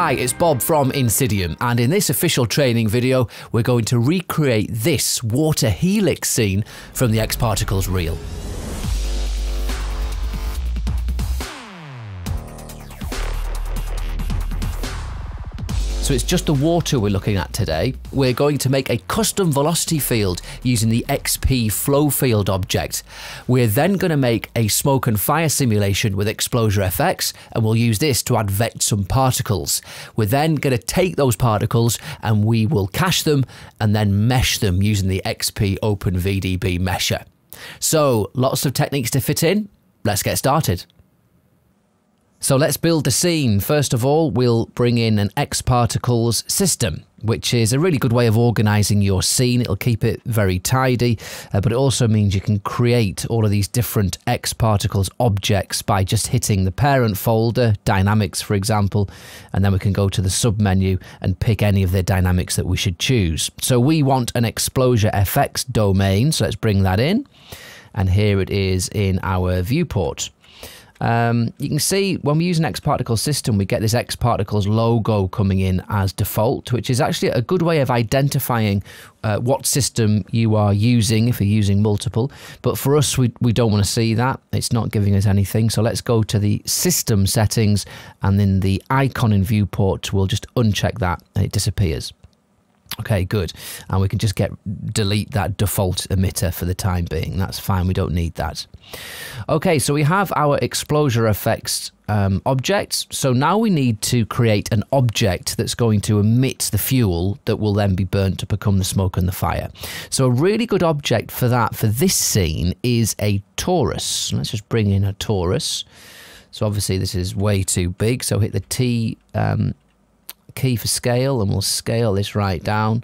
Hi, it's Bob from INSYDIUM, and in this official training video, we're going to recreate this Water Helix scene from the xParticles reel. So it's just the water we're looking at today. We're going to make a custom velocity field using the xpFlowfield object. We're then going to make a smoke and fire simulation with xpExplosiaFX, and we'll use this to advect some particles. We're then going to take those particles and we will cache them and then mesh them using the xp openVDB mesher. So lots of techniques to fit in. Let's get started. So let's build the scene. First of all, we'll bring in an xParticles system, which is a really good way of organizing your scene. It'll keep it very tidy, but it also means you can create all of these different xParticles objects by just hitting the parent folder, Dynamics for example, and then we can go to the submenu and pick any of the dynamics that we should choose. So we want an xpExplosiaFX domain, so let's bring that in. And here it is in our viewport. You can see when we use an xParticles system, we get this xParticles logo coming in as default, which is actually a good way of identifying what system you are using if you're using multiple. But for us, we don't want to see that. It's not giving us anything. So let's go to the system settings, and then the icon in viewport, we'll just uncheck that and it disappears. Okay, good. And we can just delete that default emitter for the time being. That's fine. We don't need that. Okay, so we have our xpExplosiaFX object. So now we need to create an object that's going to emit the fuel that will then be burnt to become the smoke and the fire. So a really good object for that, for this scene, is a torus. Let's just bring in a torus. So obviously this is way too big. So hit the T key for scale, and we'll scale this right down.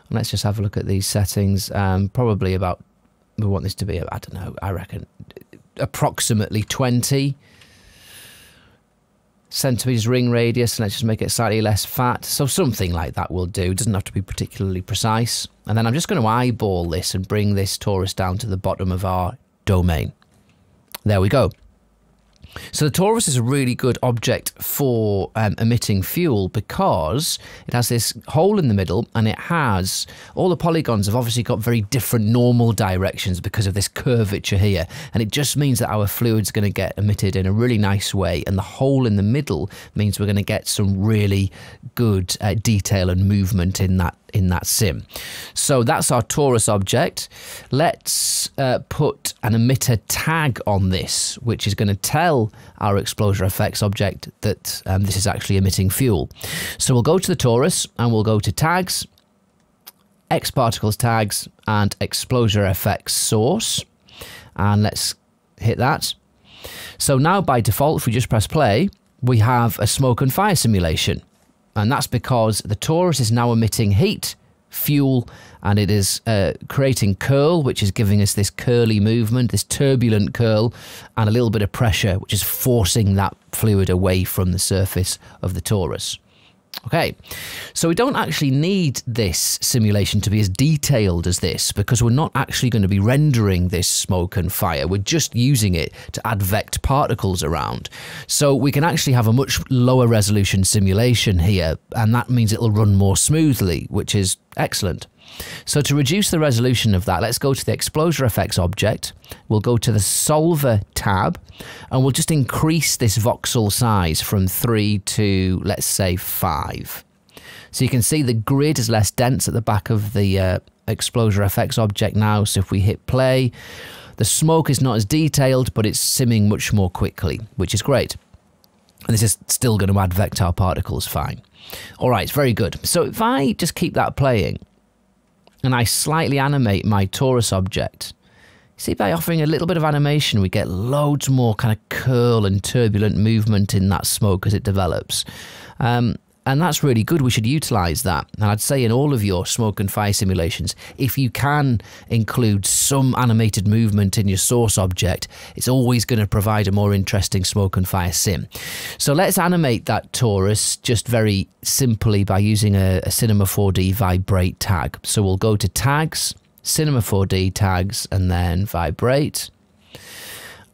And let's just have a look at these settings. Probably about, we want this to be, I don't know, I reckon approximately 20 centimeters ring radius, and let's just make it slightly less fat. So something like that will do. It doesn't have to be particularly precise. And then I'm just going to eyeball this and bring this torus down to the bottom of our domain. There we go. So the torus is a really good object for emitting fuel because it has this hole in the middle, and it has, all the polygons have obviously got very different normal directions because of this curvature here, and it just means that our fluid's going to get emitted in a really nice way, and the hole in the middle means we're going to get some really good detail and movement in that sim. So that's our torus object. Let's put an emitter tag on this, which is going to tell our xpExplosiaFX object that this is actually emitting fuel. So we'll go to the torus and we'll go to tags, xParticles tags, and xpExplosiaFX source, and let's hit that. So now by default, if we just press play, we have a smoke and fire simulation. And that's because the torus is now emitting heat, fuel, and it is creating curl, which is giving us this curly movement, this turbulent curl, and a little bit of pressure, which is forcing that fluid away from the surface of the torus. Okay, so we don't actually need this simulation to be as detailed as this because we're not actually going to be rendering this smoke and fire. We're just using it to advect particles around. So we can actually have a much lower resolution simulation here, and that means it'll run more smoothly, which is excellent. So to reduce the resolution of that, let's go to the xpExplosiaFX object. We'll go to the Solver tab, and we'll just increase this voxel size from 3 to, let's say, 5. So you can see the grid is less dense at the back of the xpExplosiaFX object now. So if we hit play, the smoke is not as detailed, but it's simming much more quickly, which is great. And this is still going to advect our particles fine. All right, very good. So if I just keep that playing, and I slightly animate my torus object, see, by offering a little bit of animation, we get loads more kind of curl and turbulent movement in that smoke as it develops. And that's really good. We should utilize that. And I'd say in all of your smoke and fire simulations, if you can include some animated movement in your source object, it's always going to provide a more interesting smoke and fire sim. So let's animate that torus just very simply by using a Cinema 4D vibrate tag. So we'll go to tags, Cinema 4D tags, and then vibrate.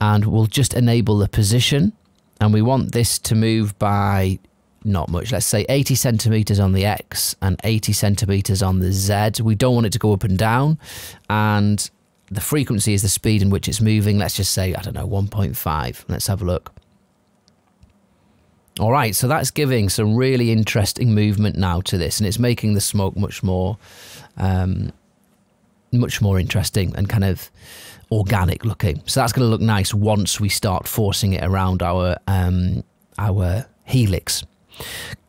And we'll just enable the position. And we want this to move by not much. Let's say 80 centimeters on the X and 80 centimeters on the Z. We don't want it to go up and down. And the frequency is the speed in which it's moving. Let's just say, I don't know, 1.5. Let's have a look. All right, so that's giving some really interesting movement now to this, and it's making the smoke much more interesting and kind of organic looking. So that's going to look nice once we start forcing it around our helix.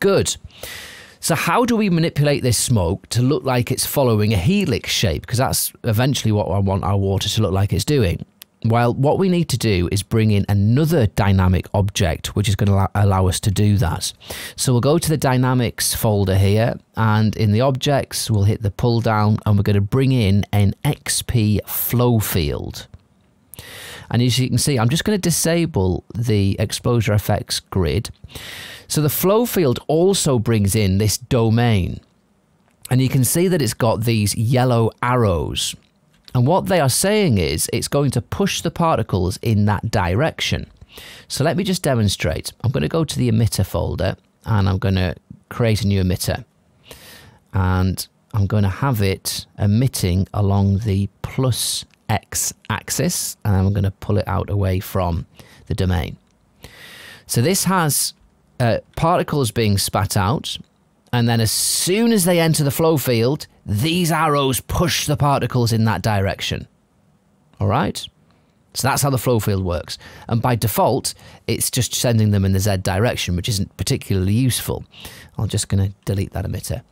Good. So how do we manipulate this smoke to look like it's following a helix shape? Because that's eventually what I want our water to look like it's doing. Well, what we need to do is bring in another dynamic object, which is going to allow us to do that. So we'll go to the dynamics folder here, and in the objects, we'll hit the pull down, and we're going to bring in an xpFlowfield. And as you can see, I'm just going to disable the XpExplosiaFX grid. So the flow field also brings in this domain. And you can see that it's got these yellow arrows. And what they are saying is it's going to push the particles in that direction. So let me just demonstrate. I'm going to go to the emitter folder and I'm going to create a new emitter. And I'm going to have it emitting along the plus X axis, and I'm going to pull it out away from the domain. So this has particles being spat out, and then as soon as they enter the flow field, these arrows push the particles in that direction. All right? So that's how the flow field works. And by default, it's just sending them in the Z direction, which isn't particularly useful. I'm just going to delete that emitter.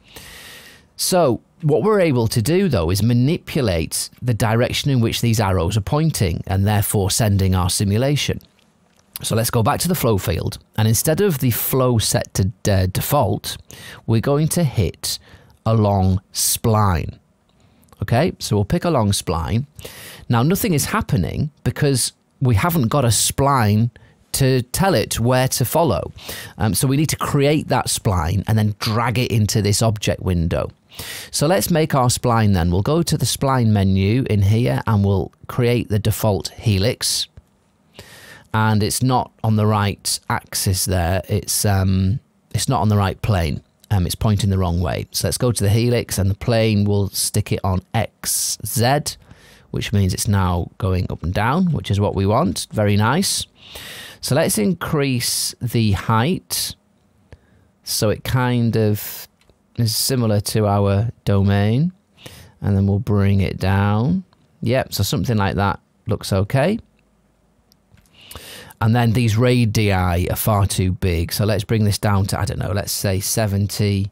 So what we're able to do, though, is manipulate the direction in which these arrows are pointing and therefore sending our simulation. So let's go back to the flow field, and instead of the flow set to default, we're going to hit along spline. Okay, so we'll pick along spline. Now nothing is happening because we haven't got a spline to tell it where to follow. So we need to create that spline and then drag it into this object window. So let's make our spline then. We'll go to the spline menu in here and we'll create the default helix. And it's not on the right axis there. It's not on the right plane. It's pointing the wrong way. So let's go to the helix, and the plane will stick it on XZ, which means it's now going up and down, which is what we want. Very nice. So let's increase the height so it kind of is similar to our domain, and then we'll bring it down. Yep, so something like that looks okay. And then these radii are far too big, so let's bring this down to, I don't know, let's say 70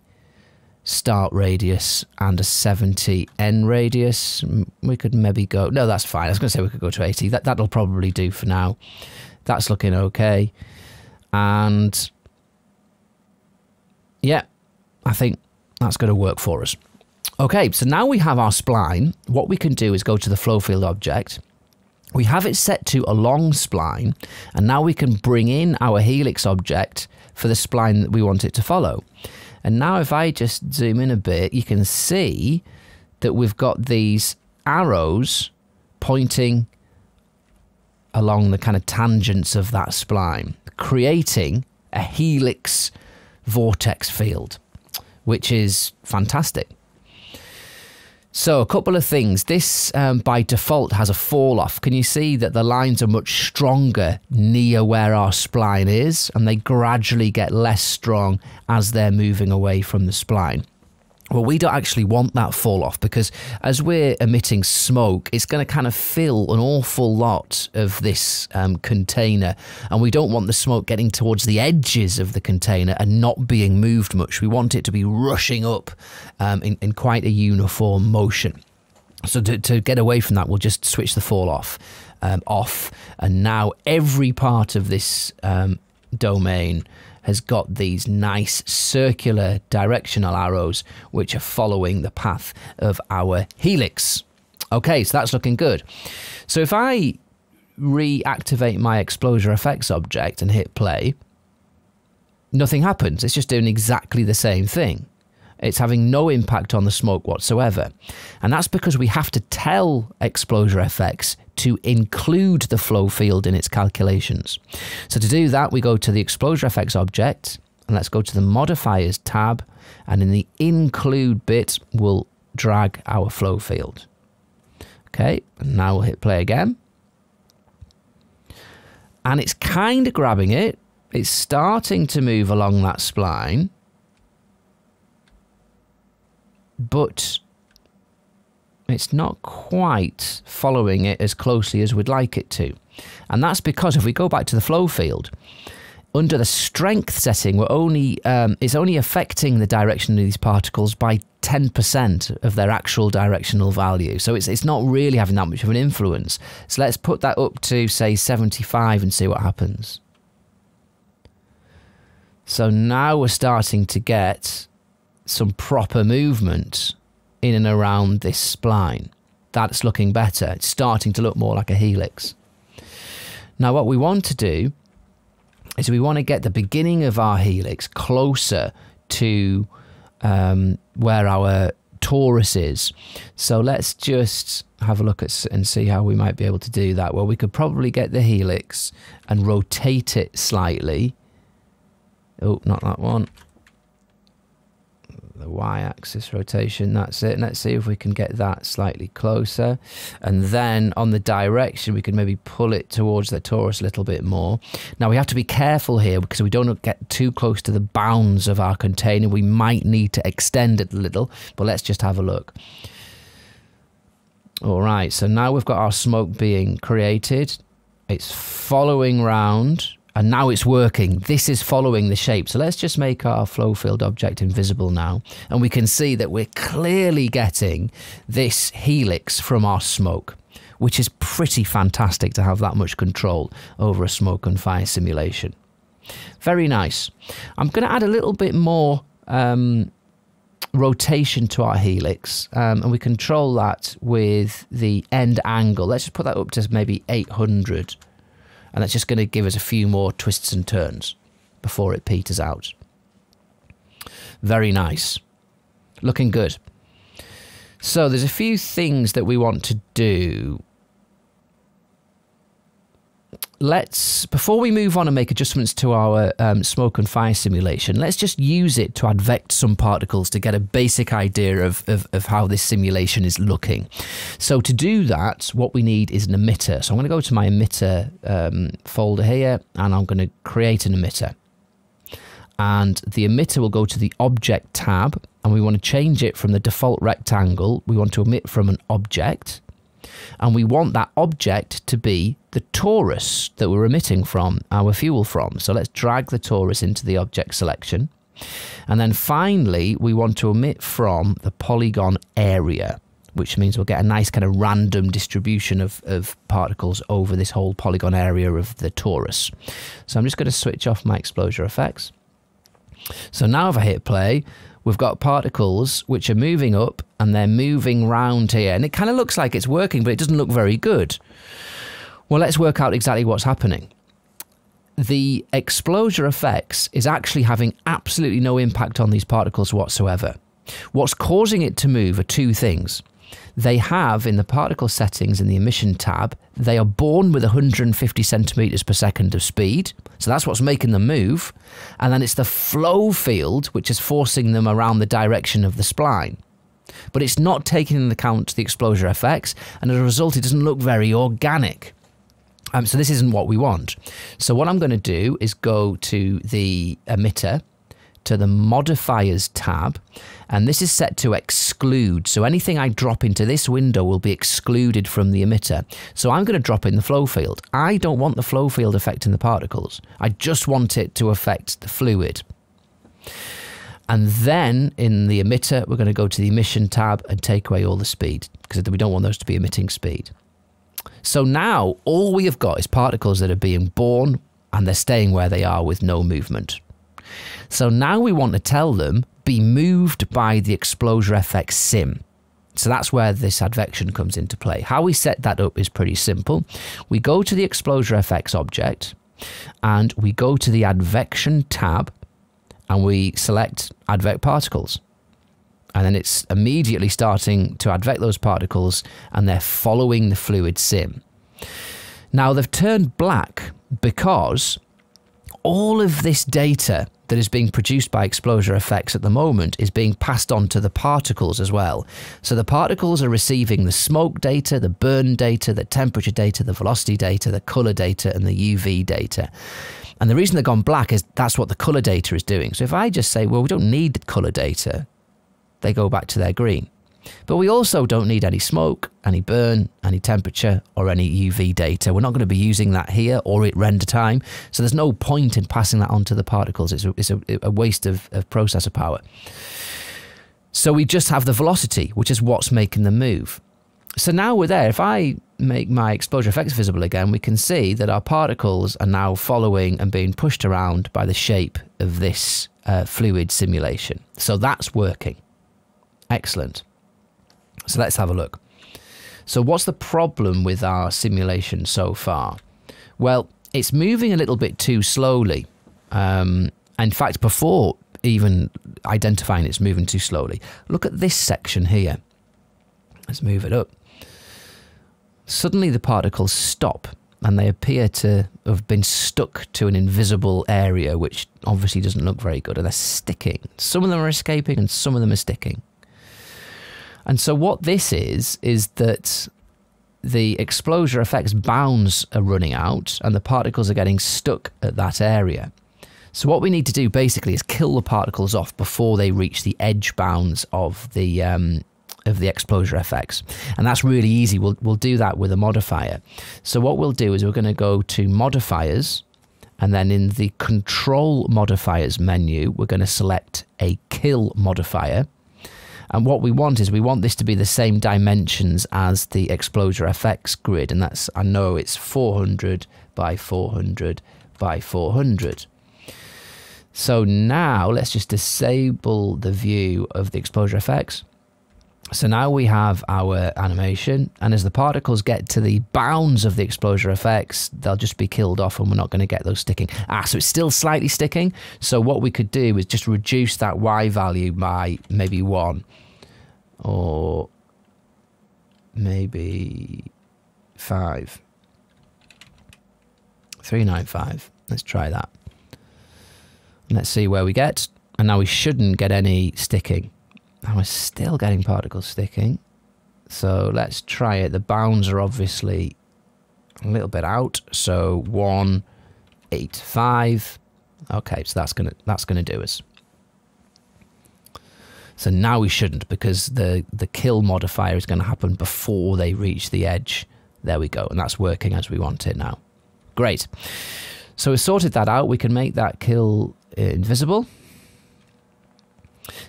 start radius and a 70 end radius. We could maybe go, no, that's fine. I was going to say we could go to 80. That'll probably do for now. That's looking okay. And yeah, I think that's going to work for us. Okay, so now we have our spline. What we can do is go to the flow field object. We have it set to along spline, and now we can bring in our helix object for the spline that we want it to follow. And now if I just zoom in a bit, you can see that we've got these arrows pointing along the kind of tangents of that spline, creating a helix vortex field, which is fantastic. So a couple of things. This by default has a fall off. Can you see that the lines are much stronger near where our spline is, and they gradually get less strong as they're moving away from the spline? Well, we don't actually want that fall off, because as we're emitting smoke, it's going to kind of fill an awful lot of this container, and we don't want the smoke getting towards the edges of the container and not being moved much. We want it to be rushing up in quite a uniform motion. So to get away from that, we'll just switch the fall off, and now every part of this domain has got these nice circular directional arrows which are following the path of our helix. Okay, so that's looking good. So if I reactivate my XpExplosiaFX object and hit play, nothing happens. It's just doing exactly the same thing. It's having no impact on the smoke whatsoever. And that's because we have to tell XpExplosiaFX to include the flow field in its calculations. So to do that, we go to the XpExplosiaFX object, And let's go to the modifiers tab, and in the include bit, we'll drag our flow field. Okay, and now we'll hit play again. And it's kind of grabbing it. It's starting to move along that spline, but it's not quite following it as closely as we'd like it to. And that's because if we go back to the flow field, under the strength setting, it's only affecting the direction of these particles by 10% of their actual directional value. So it's not really having that much of an influence. So let's put that up to, say, 75 and see what happens. So now we're starting to get some proper movement in and around this spline. That's looking better. It's starting to look more like a helix. Now what we want to do is we want to get the beginning of our helix closer to where our torus is. So let's just have a look at and see how we might be able to do that. Well, we could probably get the helix and rotate it slightly. Oh, not that one. The y-axis rotation, that's it. Let's see if we can get that slightly closer. And then on the direction, we can maybe pull it towards the torus a little bit more. Now, we have to be careful here because we don't get too close to the bounds of our container. We might need to extend it a little, but let's just have a look. All right, so now we've got our smoke being created. It's following round. And now it's working. This is following the shape. So let's just make our flow field object invisible now. And we can see that we're clearly getting this helix from our smoke, which is pretty fantastic to have that much control over a smoke and fire simulation. Very nice. I'm going to add a little bit more rotation to our helix. And we control that with the end angle. Let's just put that up to maybe 800. And that's just going to give us a few more twists and turns before it peters out. Very nice. Looking good. So there's a few things that we want to do. Before we move on and make adjustments to our smoke and fire simulation, let's just use it to advect some particles to get a basic idea of how this simulation is looking. So to do that, what we need is an emitter. So I'm going to go to my emitter folder here, and I'm going to create an emitter. And the emitter will go to the object tab, and we want to change it from the default rectangle. We want to emit from an object. And we want that object to be the torus that we're emitting from, our fuel from. So let's drag the torus into the object selection. And then finally, we want to emit from the polygon area, which means we'll get a nice kind of random distribution of particles over this whole polygon area of the torus. So I'm just going to switch off my XpFlowfield. So now if I hit play, we've got particles which are moving up and they're moving round here. And it kind of looks like it's working, but it doesn't look very good. Well, let's work out exactly what's happening. The XpFlowfield is actually having absolutely no impact on these particles whatsoever. What's causing it to move are two things. They have, in the particle settings in the emission tab, they are born with 150 centimeters per second of speed. So that's what's making them move. And then it's the flow field, which is forcing them around the direction of the spline. But it's not taking into account the XpFlowfield, and as a result, it doesn't look very organic. So this isn't what we want. So what I'm going to do is go to the emitter, to the modifiers tab, and this is set to exclude. So anything I drop into this window will be excluded from the emitter. So I'm going to drop in the flow field. I don't want the flow field affecting the particles. I just want it to affect the fluid. And then in the emitter, we're going to go to the emission tab and take away all the speed, because we don't want those to be emitting speed. So now all we have got is particles that are being born and they're staying where they are with no movement. So now we want to tell them be moved by the xpFlowfield sim. So that's where this advection comes into play. How we set that up is pretty simple. We go to the xpFlowfield object and we go to the advection tab and we select Advect Particles. And then it's immediately starting to advect those particles and they're following the fluid sim. Now they've turned black because all of this data that is being produced by xpExplosiaFX at the moment is being passed on to the particles as well. So the particles are receiving the smoke data, the burn data, the temperature data, the velocity data, the color data, and the UV data. And the reason they've gone black is that's what the color data is doing. So if I just say, well, we don't need the color data, they go back to their green. But we also don't need any smoke, any burn, any temperature, or any UV data. We're not going to be using that here or at render time. So there's no point in passing that on to the particles. It's a waste of processor power. So we just have the velocity, which is what's making them move. So now we're there. If I make my xpExplosiaFX visible again, we can see that our particles are now following and being pushed around by the shape of this fluid simulation. So that's working. Excellent. So let's have a look. So what's the problem with our simulation so far? Well, it's moving a little bit too slowly. In fact, before even identifying it's moving too slowly, look at this section here. Let's move it up. Suddenly the particles stop and they appear to have been stuck to an invisible area, which obviously doesn't look very good, and they're sticking. Some of them are escaping and some of them are sticking. And so what this is that the xpExplosiaFX bounds are running out and the particles are getting stuck at that area. So what we need to do basically is kill the particles off before they reach the edge bounds of the xpExplosiaFX. And that's really easy. We'll do that with a modifier. So what we'll do is we're going to go to modifiers, and then in the control modifiers menu, we're going to select a kill modifier. And what we want is we want this to be the same dimensions as the xpExplosiaFX grid. And that's, I know it's 400 by 400 by 400. So now let's just disable the view of the xpExplosiaFX. So now we have our animation, and as the particles get to the bounds of the xpExplosiaFX, they'll just be killed off and we're not going to get those sticking. So it's still slightly sticking. So what we could do is just reduce that Y value by maybe 1 or maybe 5. 395. Let's try that. Let's see where we get. And now we shouldn't get any sticking. And we're still getting particles sticking. So let's try it. The bounds are obviously a little bit out. So 185. Okay, so that's gonna do us. So now we shouldn't, because the kill modifier is going to happen before they reach the edge. There we go, and that's working as we want it now. Great. So we've sorted that out. We can make that kill invisible.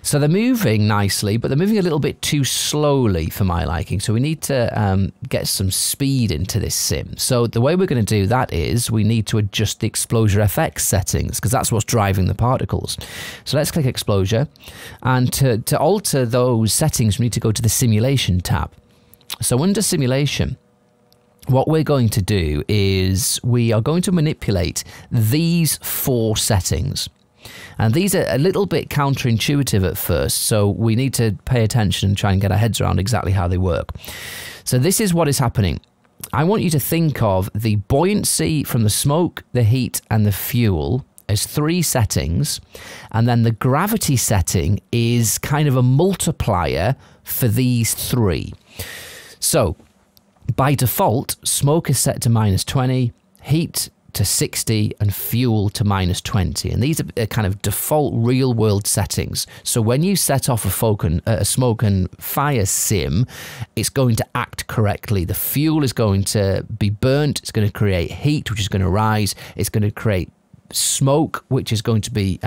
So they're moving nicely, but they're moving a little bit too slowly for my liking. So we need to get some speed into this sim. So the way we're going to do that is we need to adjust the xpExplosiaFX settings, because that's what's driving the particles. So let's click Exposure. And to alter those settings, we need to go to the Simulation tab. So under Simulation, what we're going to do is we are going to manipulate these 4 settings. And these are a little bit counterintuitive at first, so we need to pay attention and try and get our heads around exactly how they work. So this is what is happening. I want you to think of the buoyancy from the smoke, the heat, and the fuel as 3 settings, and then the gravity setting is kind of a multiplier for these 3. So by default, smoke is set to -20, heat to 60, and fuel to -20. And these are kind of default real world settings. So when you set off a smoke and fire sim, it's going to act correctly. The fuel is going to be burnt. It's going to create heat, which is going to rise. It's going to create smoke, which is going to be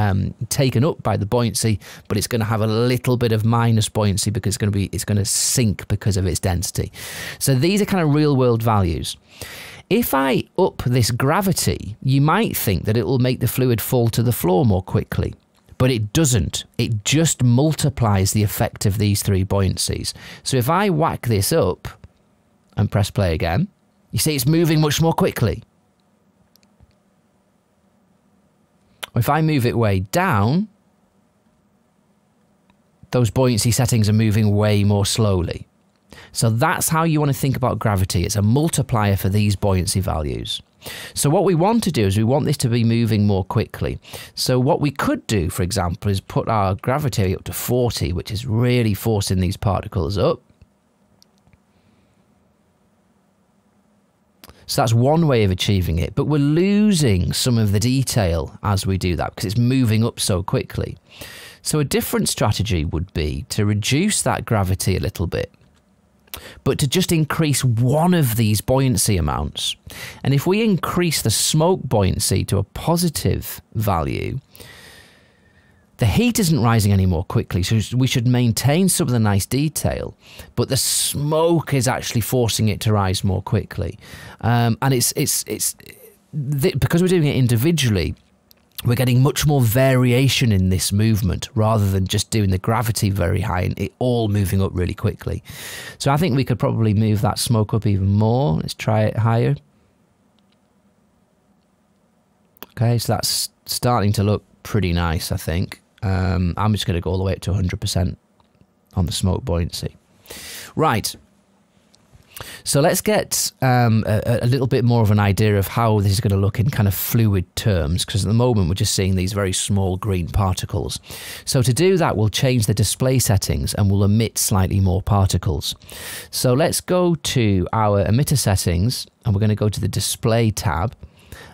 taken up by the buoyancy, but it's going to have a little bit of minus buoyancy because it's going to sink because of its density. So these are kind of real world values. If I up this gravity, you might think that it will make the fluid fall to the floor more quickly, but it doesn't. It just multiplies the effect of these 3 buoyancies. So if I whack this up and press play again, you see it's moving much more quickly. If I move it way down, those buoyancy settings are moving way more slowly. So that's how you want to think about gravity. It's a multiplier for these buoyancy values. So what we want to do is we want this to be moving more quickly. So what we could do, for example, is put our gravity up to 40, which is really forcing these particles up. So that's one way of achieving it, but we're losing some of the detail as we do that because it's moving up so quickly. So a different strategy would be to reduce that gravity a little bit, but to just increase one of these buoyancy amounts. And if we increase the smoke buoyancy to a positive value, the heat isn't rising any more quickly, so we should maintain some of the nice detail, but the smoke is actually forcing it to rise more quickly. And because we're doing it individually, we're getting much more variation in this movement rather than just doing the gravity very high and it all moving up really quickly. So I think we could probably move that smoke up even more. Let's try it higher. Okay, so that's starting to look pretty nice, I think. I'm just going to go all the way up to 100% on the smoke buoyancy. Right. So let's get a little bit more of an idea of how this is going to look in kind of fluid terms, because at the moment we're just seeing these very small green particles. So to do that, we'll change the display settings and we'll emit slightly more particles. So let's go to our emitter settings and we're going to go to the display tab.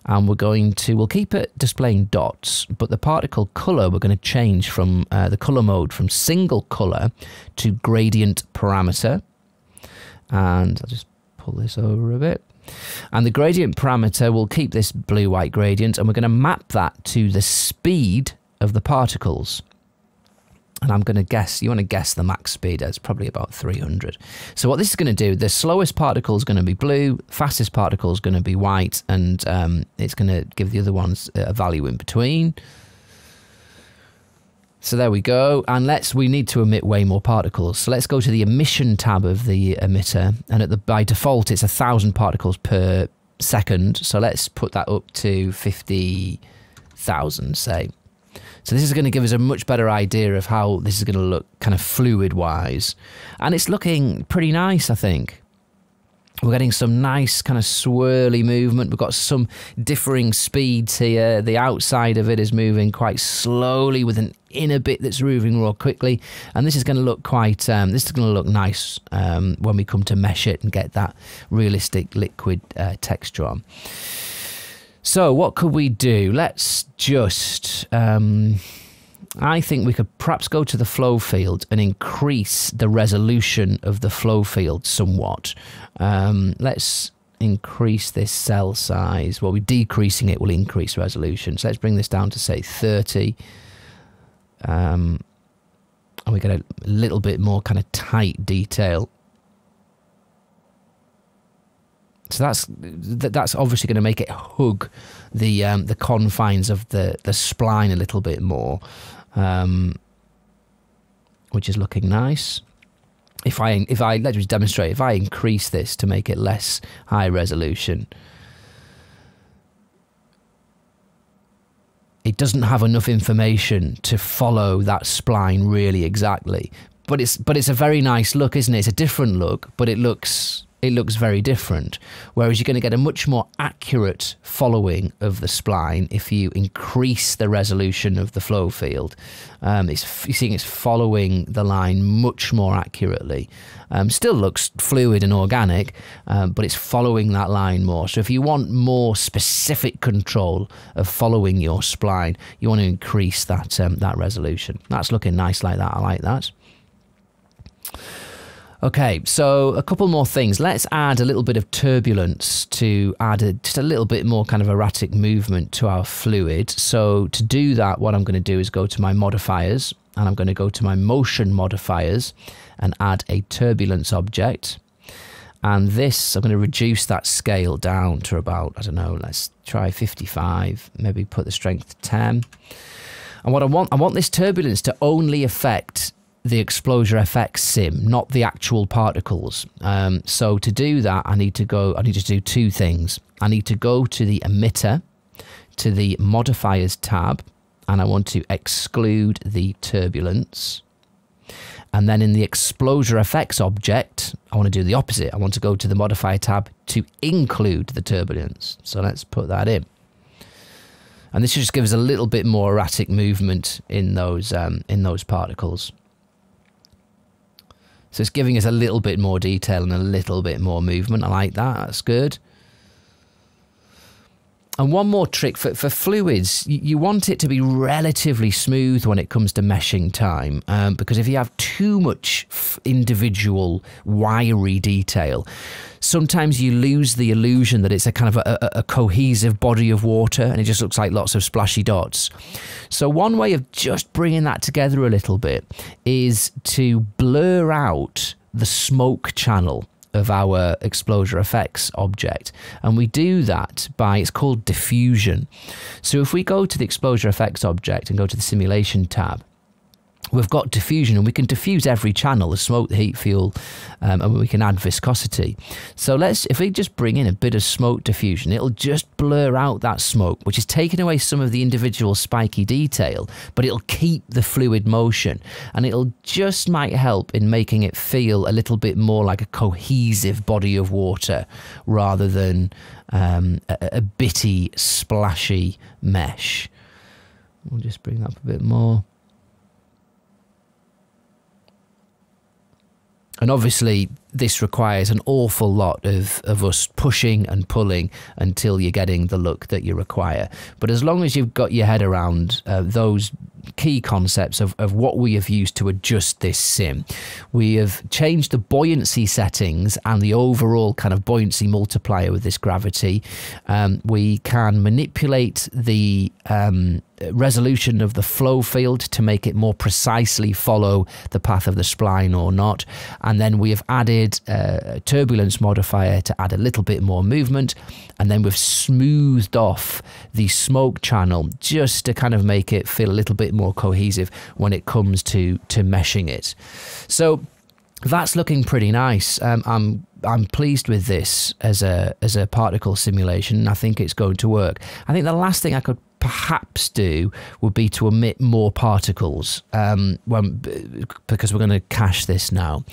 And we'll keep it displaying dots, but the particle color we're going to change from the color mode from single color to gradient parameter. And I'll just pull this over a bit. And the gradient parameter will keep this blue-white gradient, and we're going to map that to the speed of the particles. And I'm going to guess, you want to guess the max speed, it's probably about 300. So what this is going to do, the slowest particle is going to be blue, fastest particle is going to be white, and it's going to give the other ones a value in between. So there we go, and we need to emit way more particles. So let's go to the emission tab of the emitter, and by default it's 1,000 particles per second. So let's put that up to 50,000, say. So this is going to give us a much better idea of how this is going to look kind of fluid-wise. And it's looking pretty nice, I think. We're getting some nice kind of swirly movement. We've got some differing speeds here. The outside of it is moving quite slowly with an inner bit that's moving more quickly. And this is going to look quite, this is going to look nice when we come to mesh it and get that realistic liquid texture on. So what could we do? Let's just, I think we could perhaps go to the flow field and increase the resolution of the flow field somewhat. Let's increase this cell size. Well, we're decreasing it will increase resolution. So let's bring this down to say 30. And we get a little bit more kind of tight detail. So that's obviously going to make it hug the confines of the spline a little bit more, which is looking nice. If I let's just demonstrate. If I increase this to make it less high resolution, it doesn't have enough information to follow that spline really exactly. But it's a very nice look, isn't it? It's a different look, but it looks very different, whereas you're going to get a much more accurate following of the spline if you increase the resolution of the flow field. You're seeing it's following the line much more accurately. Still looks fluid and organic, but it's following that line more. So if you want more specific control of following your spline, you want to increase that, that resolution. That's looking nice like that. I like that. Okay, so a couple more things. Let's add a little bit of turbulence to add just a little bit more kind of erratic movement to our fluid. So to do that, what I'm going to do is go to my modifiers, and I'm going to go to my motion modifiers and add a turbulence object. And this, I'm going to reduce that scale down to about, I don't know, let's try 55, maybe put the strength to 10. And what I want this turbulence to only affect the xpFlowfield sim, not the actual particles. So to do that, I need to do two things. I need to go to the emitter, to the modifiers tab, and I want to exclude the turbulence. And then in the xpReel object, I want to do the opposite. I want to go to the modifier tab to include the turbulence. So let's put that in. And this just gives a little bit more erratic movement in those particles. So it's giving us a little bit more detail and a little bit more movement. I like that. That's good. And one more trick for fluids, you want it to be relatively smooth when it comes to meshing time, because if you have too much individual wiry detail, sometimes you lose the illusion that it's a kind of a cohesive body of water and it just looks like lots of splashy dots. So one way of just bringing that together a little bit is to blur out the smoke channel of our xpReel object, and we do that by, it's called diffusion. So if we go to the xpReel object and go to the simulation tab, we've got diffusion, and we can diffuse every channel, the smoke, the heat, fuel, and we can add viscosity. So if we just bring in a bit of smoke diffusion, it'll just blur out that smoke, which is taking away some of the individual spiky detail, but it'll keep the fluid motion, and it'll just might help in making it feel a little bit more like a cohesive body of water rather than a bitty, splashy mesh. We'll just bring that up a bit more. And obviously, this requires an awful lot of us pushing and pulling until you're getting the look that you require. But as long as you've got your head around those key concepts of what we have used to adjust this sim, we have changed the buoyancy settings and the overall kind of buoyancy multiplier with this gravity. We can manipulate the resolution of the flow field to make it more precisely follow the path of the spline or not, and then we have added a turbulence modifier to add a little bit more movement, and then we've smoothed off the smoke channel just to kind of make it feel a little bit more cohesive when it comes to meshing it. So that's looking pretty nice. I'm pleased with this as a particle simulation. I think it's going to work. I think the last thing I could perhaps do would be to emit more particles because we're going to cache this now.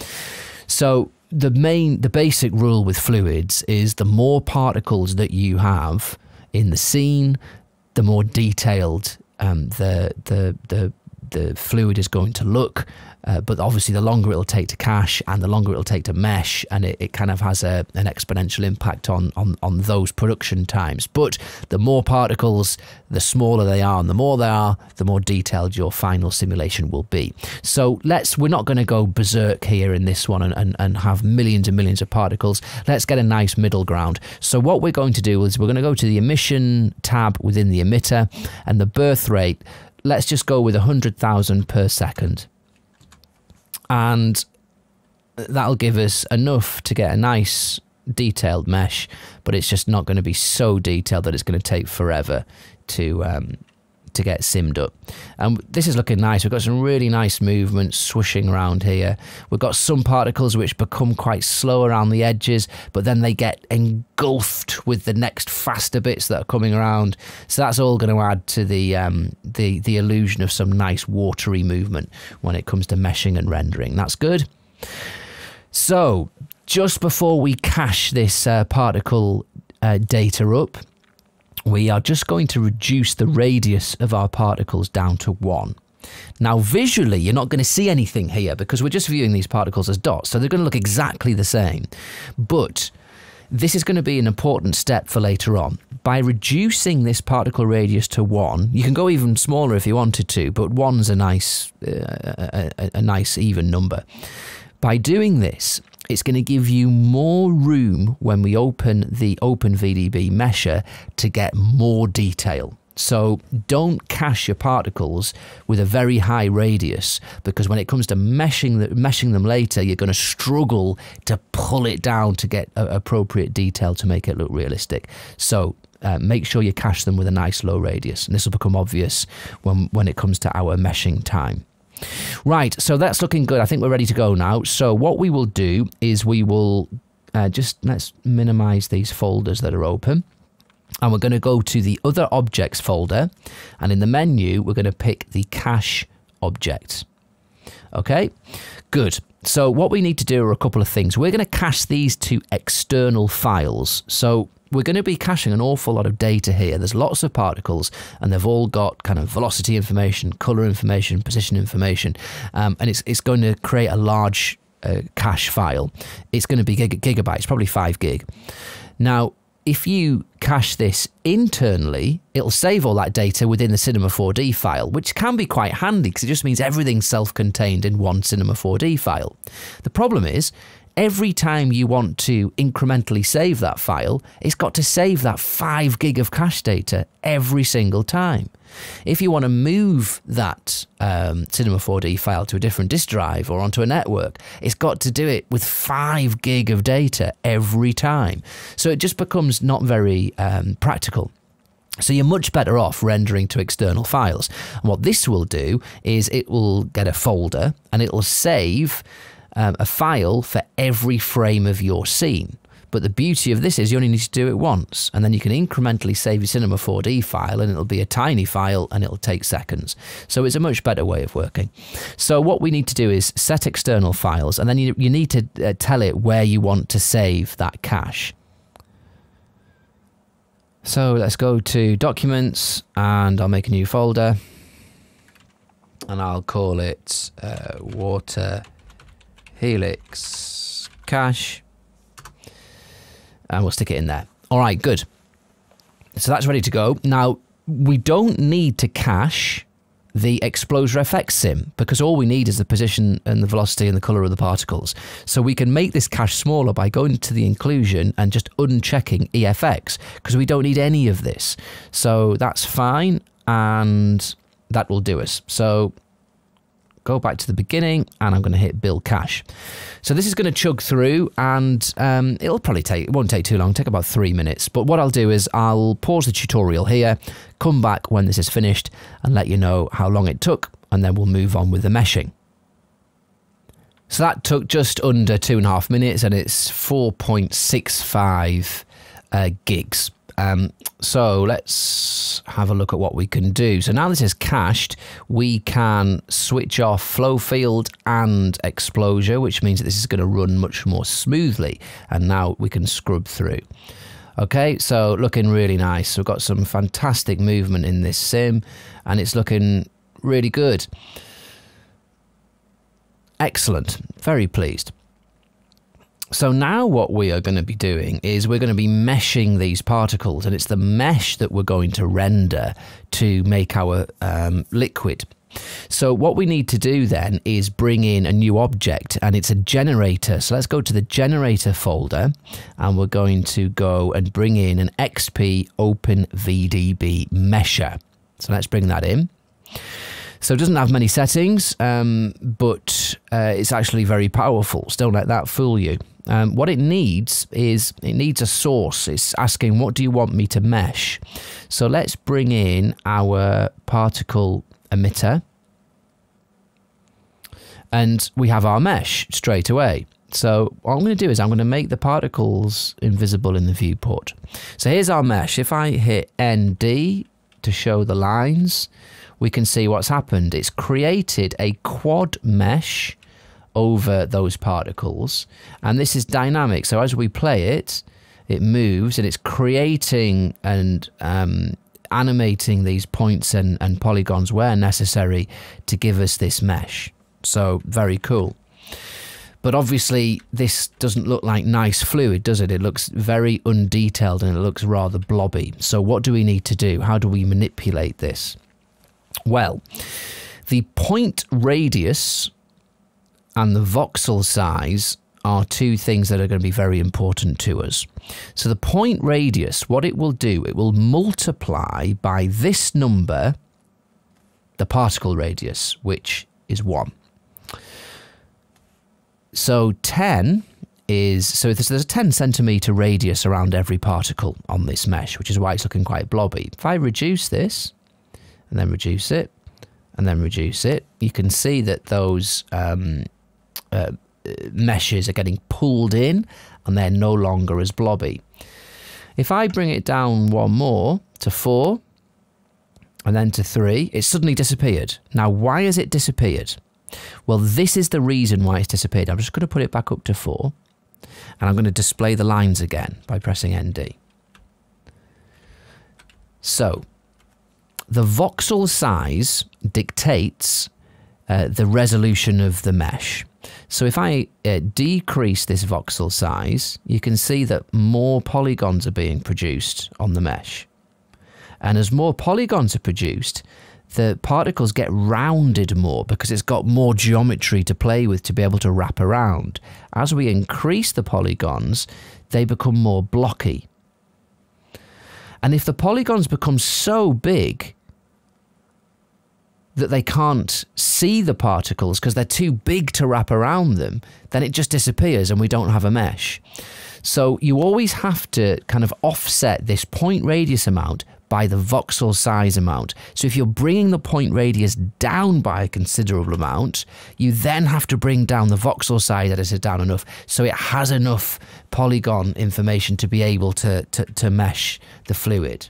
So the basic rule with fluids is the more particles that you have in the scene, the more detailed the fluid is going to look. But obviously the longer it'll take to cache and the longer it'll take to mesh, and it kind of has an exponential impact on those production times. But the more particles, the smaller they are, and the more they are, the more detailed your final simulation will be. So we're not going to go berserk here in this one and have millions and millions of particles. Let's get a nice middle ground. So what we're going to do is we're going to go to the emission tab within the emitter, and the birth rate, let's just go with 100,000 per second. And that'll give us enough to get a nice detailed mesh, but it's just not going to be so detailed that it's going to take forever to get simmed up. And this is looking nice. We've got some really nice movement swooshing around here. We've got some particles which become quite slow around the edges, but then they get engulfed with the next faster bits that are coming around. So that's all going to add to the illusion of some nice watery movement when it comes to meshing and rendering. That's good. So just before we cache this particle data up, we are just going to reduce the radius of our particles down to 1. Now visually you're not going to see anything here because we're just viewing these particles as dots, so they're going to look exactly the same. But this is going to be an important step for later on. By reducing this particle radius to 1, you can go even smaller if you wanted to, but 1's a nice even number. By doing this, it's going to give you more room when we open the openVDB mesher to get more detail. So don't cache your particles with a very high radius, because when it comes to meshing them later, you're going to struggle to pull it down to get appropriate detail to make it look realistic. So make sure you cache them with a nice low radius, and this will become obvious when it comes to our meshing time. Right, so that's looking good. I think we're ready to go now. So what we will do is we will let's minimize these folders that are open, and we're going to go to the other objects folder, and in the menu we're going to pick the cache object. Okay, good. So what we need to do are a couple of things. We're going to cache these to external files. So we're going to be caching an awful lot of data here. There's lots of particles and they've all got kind of velocity information, color information, position information, and it's going to create a large cache file. It's going to be gigabytes, probably 5 gig. Now, if you cache this internally, it'll save all that data within the Cinema 4D file, which can be quite handy because it just means everything's self-contained in one Cinema 4D file. The problem is, every time you want to incrementally save that file, it's got to save that 5 gig of cache data every single time. If you want to move that Cinema 4D file to a different disk drive or onto a network, it's got to do it with 5 gig of data every time. So it just becomes not very practical. So you're much better off rendering to external files. And what this will do is it will get a folder and it will save a file for every frame of your scene. But the beauty of this is you only need to do it once, and then you can incrementally save your Cinema 4D file, and it'll be a tiny file and it'll take seconds. So it's a much better way of working. So what we need to do is set external files, and then you need to tell it where you want to save that cache. So let's go to Documents, and I'll make a new folder, and I'll call it Water Helix Cache. And we'll stick it in there. All right, good. So that's ready to go. Now, we don't need to cache the xpExplosiaFX sim because all we need is the position and the velocity and the color of the particles. So we can make this cache smaller by going to the inclusion and just unchecking EFX because we don't need any of this. So that's fine, and that will do us. So go back to the beginning, and I'm going to hit build cache. So this is going to chug through, and it won't take too long, take about 3 minutes. But what I'll do is I'll pause the tutorial here, come back when this is finished, and let you know how long it took, and then we'll move on with the meshing. So that took just under 2.5 minutes, and it's 4.65 gigs. So let's have a look at what we can do. So now this is cached, we can switch off FlowField and Exposure, which means that this is going to run much more smoothly. And now we can scrub through. Okay, so looking really nice. We've got some fantastic movement in this sim, and it's looking really good. Excellent. Very pleased. So now what we are going to be doing is we're going to be meshing these particles, and it's the mesh that we're going to render to make our liquid. So what we need to do then is bring in a new object, and it's a generator. So let's go to the generator folder, and we're going to go and bring in an XP openVDB mesher. So let's bring that in. So it doesn't have many settings, but it's actually very powerful. So don't let that fool you. What it needs is it needs a source. It's asking, what do you want me to mesh? So let's bring in our particle emitter. And we have our mesh straight away. So what I'm going to do is I'm going to make the particles invisible in the viewport. So here's our mesh. If I hit ND to show the lines, we can see what's happened. It's created a quad mesh over those particles, and this is dynamic. So as we play it, it moves, and it's creating and animating these points and polygons where necessary to give us this mesh. So very cool. But obviously this doesn't look like nice fluid, does it? It looks very undetailed and it looks rather blobby. So what do we need to do? How do we manipulate this? Well, the point radius and the voxel size are two things that are going to be very important to us. So the point radius, what it will do, it will multiply by this number, the particle radius, which is 1. So 10 is, so there's a 10 centimeter radius around every particle on this mesh, which is why it's looking quite blobby. If I reduce this, and then reduce it, and then reduce it, you can see that those meshes are getting pulled in, and they're no longer as blobby. If I bring it down one more to 4, and then to 3, it suddenly disappeared. Now, why has it disappeared? Well, this is the reason why it's disappeared. I'm just going to put it back up to 4, and I'm going to display the lines again by pressing ND. So the voxel size dictates the resolution of the mesh. So if I decrease this voxel size, you can see that more polygons are being produced on the mesh. And as more polygons are produced, the particles get rounded more because it's got more geometry to play with to be able to wrap around. As we increase the polygons, they become more blocky. And if the polygons become so big that they can't see the particles because they're too big to wrap around them, then it just disappears and we don't have a mesh. So you always have to kind of offset this point radius amount by the voxel size amount. So if you're bringing the point radius down by a considerable amount, you then have to bring down the voxel size editor down enough so it has enough polygon information to be able to mesh the fluid.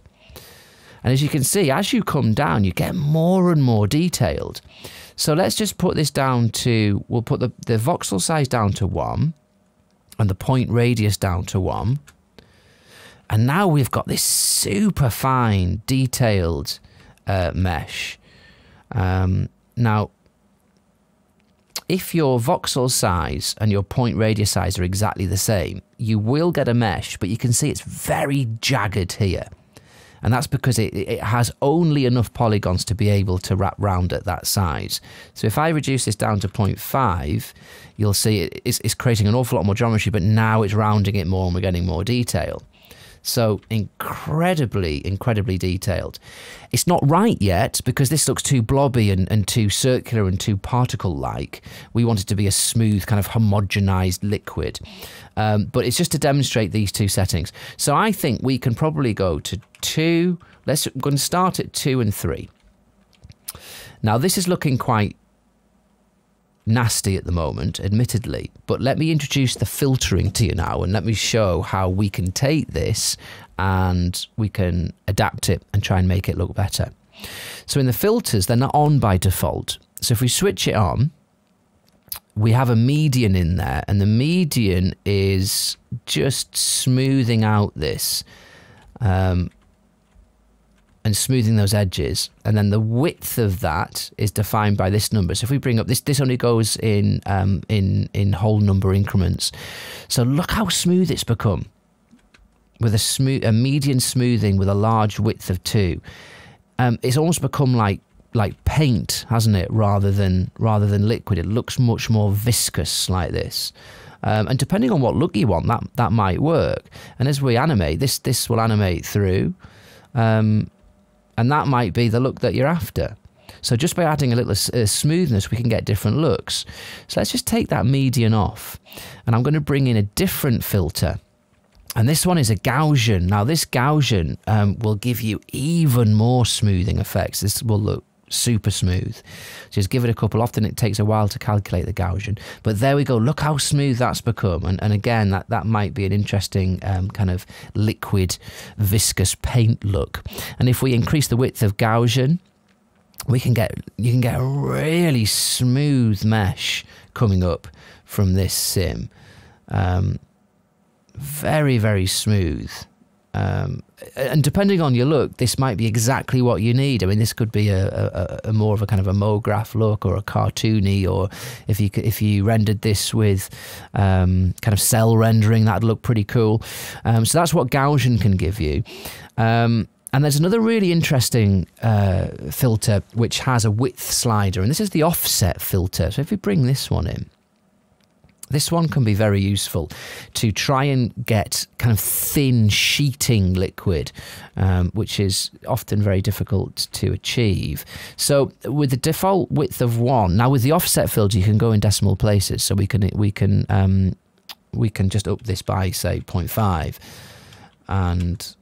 And as you can see, as you come down, you get more and more detailed. So let's just put this down to, we'll put the voxel size down to 1 and the point radius down to 1. And now we've got this super fine, detailed mesh. Now, if your voxel size and your point radius size are exactly the same, you will get a mesh, but you can see it's very jagged here. And that's because it has only enough polygons to be able to wrap round at that size. So if I reduce this down to 0.5, you'll see it's creating an awful lot more geometry, but now it's rounding it more and we're getting more detail. So incredibly, incredibly detailed. It's not right yet because this looks too blobby and too circular and too particle-like. We want it to be a smooth, kind of homogenized liquid. But it's just to demonstrate these two settings. So I think we can probably go to 2. We're going to start at 2 and 3. Now this is looking quite nasty at the moment, admittedly, but let me introduce the filtering to you now and let me show how we can take this and we can adapt it and try and make it look better. So in the filters, they're not on by default. So if we switch it on, we have a median in there, and the median is just smoothing out this and smoothing those edges, and then the width of that is defined by this number. So if we bring up this only goes in whole number increments. So look how smooth it's become with a median smoothing with a large width of 2. It's almost become like paint, hasn't it? Rather than liquid, it looks much more viscous like this. And depending on what look you want, that might work. And as we animate, this will animate through. And that might be the look that you're after. So just by adding a little smoothness, we can get different looks. So let's just take that median off. And I'm going to bring in a different filter. And this one is a Gaussian. Now this Gaussian will give you even more smoothing effects. This will look super smooth. Just give it a couple. Often it takes a while to calculate the Gaussian, but there we go. Look how smooth that's become. And again, that might be an interesting kind of liquid viscous paint look. And if we increase the width of Gaussian, you can get a really smooth mesh coming up from this sim. Very, very smooth. And depending on your look, this might be exactly what you need. I mean, this could be a more of a kind of a MoGraph look or a cartoony, or if you rendered this with kind of cell rendering, that'd look pretty cool. So that's what Gaussian can give you. And there's another really interesting filter which has a width slider, and this is the offset filter. So if we bring this one in, this one can be very useful to try and get kind of thin sheeting liquid, which is often very difficult to achieve. So with the default width of 1, now with the offset filter you can go in decimal places. So we can just up this by say 0.5, and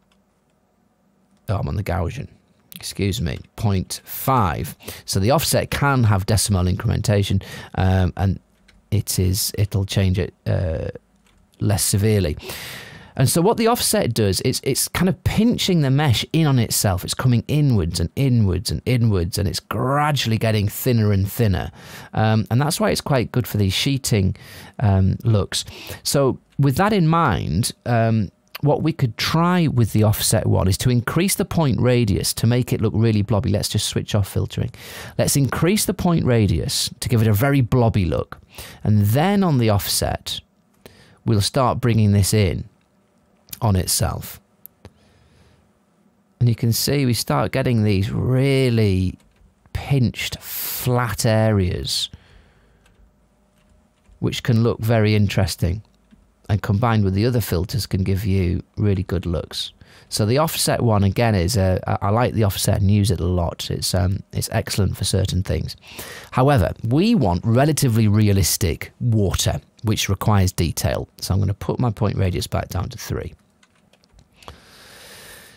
I'm on the Gaussian. Excuse me, 0.5. So the offset can have decimal incrementation, and it'll change it less severely. And so what the offset does is it's kind of pinching the mesh in on itself. It's coming inwards and inwards and inwards, and it's gradually getting thinner and thinner. And that's why it's quite good for these sheeting looks. So with that in mind, what we could try with the offset one is to increase the point radius to make it look really blobby. Let's just switch off filtering. Let's increase the point radius to give it a very blobby look. And then on the offset, we'll start bringing this in on itself. And you can see we start getting these really pinched flat areas, which can look very interesting, and combined with the other filters can give you really good looks. So the offset one again is I like the offset and use it a lot. It's excellent for certain things. However, we want relatively realistic water, which requires detail. So I'm going to put my point radius back down to 3.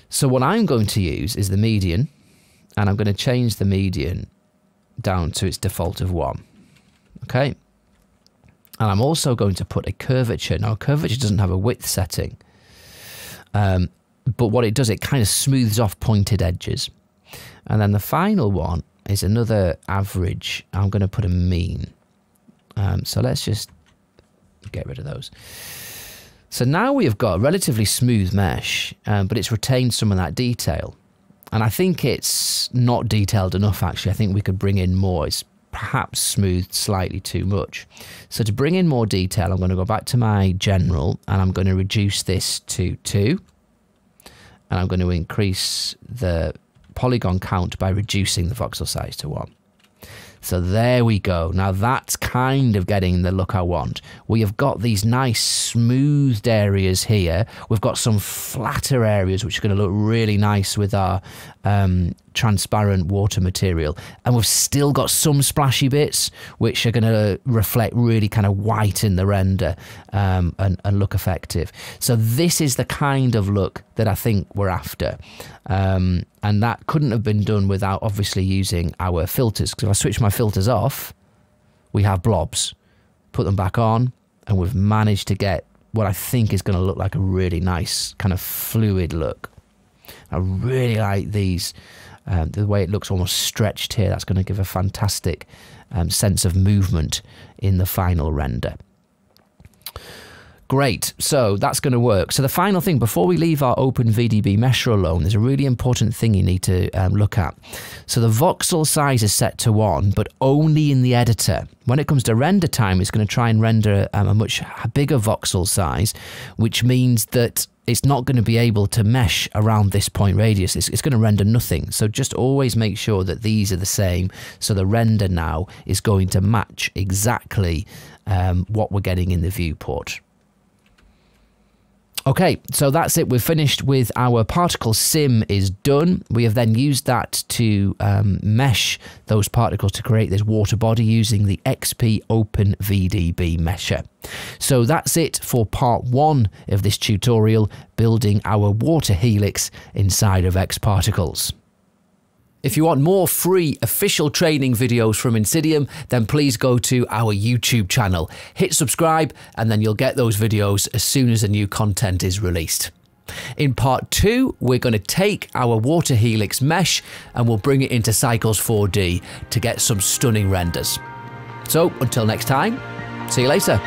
So what I'm going to use is the median, and I'm going to change the median down to its default of 1. Okay. And I'm also going to put a curvature. Now, curvature doesn't have a width setting, but what it does, it kind of smooths off pointed edges. And then the final one is another average. I'm going to put a mean. So let's just get rid of those. So now we have got a relatively smooth mesh, but it's retained some of that detail. And I think it's not detailed enough, actually. I think we could bring in more. It's perhaps smoothed slightly too much. So to bring in more detail, I'm going to go back to my general, and I'm going to reduce this to 2. And I'm going to increase the polygon count by reducing the voxel size to 1. So there we go. Now that's kind of getting the look I want. We have got these nice smoothed areas here. We've got some flatter areas which are going to look really nice with our transparent water material. And we've still got some splashy bits which are going to reflect really kind of white in the render and look effective. So this is the kind of look that I think we're after. And that couldn't have been done without obviously using our filters. Because if I switch my filters off, we have blobs. Put them back on, and we've managed to get what I think is going to look like a really nice kind of fluid look. I really like these, the way it looks almost stretched here. That's going to give a fantastic sense of movement in the final render. Great, so that's going to work. So the final thing, before we leave our openVDB mesher alone, there's a really important thing you need to look at. So the voxel size is set to 1, but only in the editor. When it comes to render time, it's going to try and render a much bigger voxel size, which means that it's not going to be able to mesh around this point radius. It's going to render nothing. So just always make sure that these are the same. So the render now is going to match exactly what we're getting in the viewport. Okay, so that's it. We've finished with our particle sim is done. We have then used that to mesh those particles to create this water body using the XP openVDB mesher. So that's it for part 1 of this tutorial, building our water helix inside of xParticles. If you want more free official training videos from INSYDIUM, then please go to our YouTube channel. Hit subscribe and then you'll get those videos as soon as the new content is released. In part 2, we're going to take our water helix mesh and we'll bring it into Cycles 4D to get some stunning renders. So until next time, see you later.